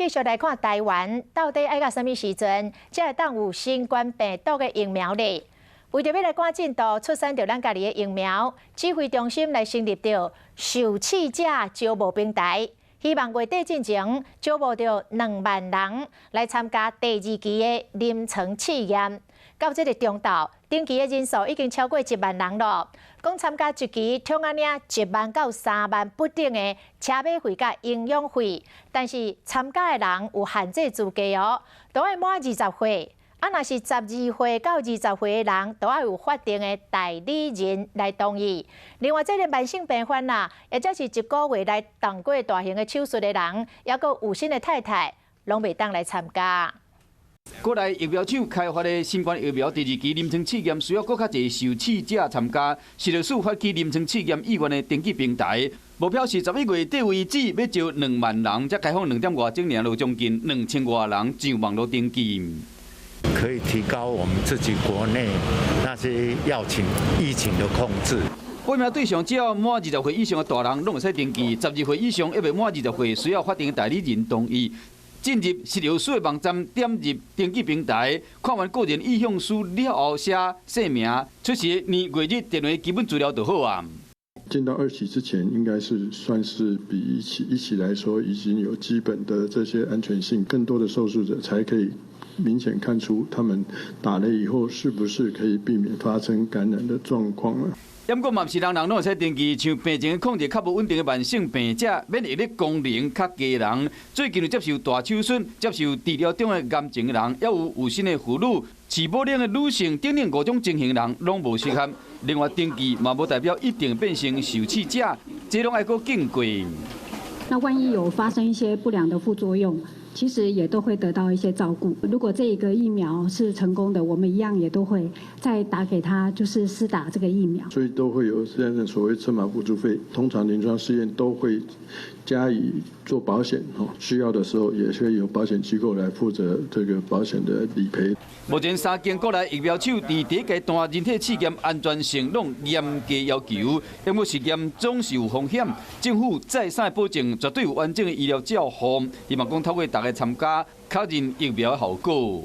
继续来看台湾到底爱到什么时阵，才会当有新冠病毒的疫苗呢？为着要来赶进度，出产着咱家己的疫苗，指挥中心来成立着受试者招募平台，希望月底进前招募着2万人来参加第2期的临床试验。到这个中昼，登记的人数已经超过1万人了。讲参加一期，通啊领1万到3万不等的车马费甲营养费，但是参加的人有限制资格哦，都要满20岁。若是12岁到20岁的人，都要有法定的代理人来同意。另外，这个慢性病患啦，或者是1个月来动过大型的手术的人，也个有新的太太，拢袂当来参加。国内疫苗厂开发的新冠疫苗第2期临床试验，需要更较侪受试者参加。食药署发起临床试验意愿的登记平台，目标是11月底为止要招2万人，才开放2点外钟，年有将近2000外人上网络登记。可以提高我们自己国内那些疫情的控制。报名对象只要满20岁以上的大人，拢会使登记；12岁以上还未满20岁，需要法定的代理人同意。进入食药署的网站，点入登记平台，看完个人意向书了后，写姓名、出席年月日、电话基本资料就好啊。进到2期之前，应该是算是比1期来说，已经有基本的这些安全性，更多的受试者才可以明显看出他们打了以后是不是可以避免发生感染的状况了。不过，嘛是人人拢会使登记，像病情控制较无稳定的慢性病者、免疫力功能较低的人，最近有接受大手术、接受治疗中的癌症的人，也有新的妇女、饲母乳的女性等等5种情形人，拢无适合。另外，登记嘛无代表一定变成受试者，这拢要搁经过。那万一有发生一些不良的副作用，其实也都会得到一些照顾。如果这个疫苗是成功的，我们一样也都会再打给他，就是施打这个疫苗。所以都会有现在所谓车马辅助费，通常临床试验都会加以做保险，需要的时候也会由保险机构来负责这个保险的理赔。目前3间国内疫苗厂伫第1阶段人体试验安全性拢严格要求，因为实验总是有风险，政府再三保证绝对有完整的医疗照护，希望讲透过大家参加，确认疫苗的效果。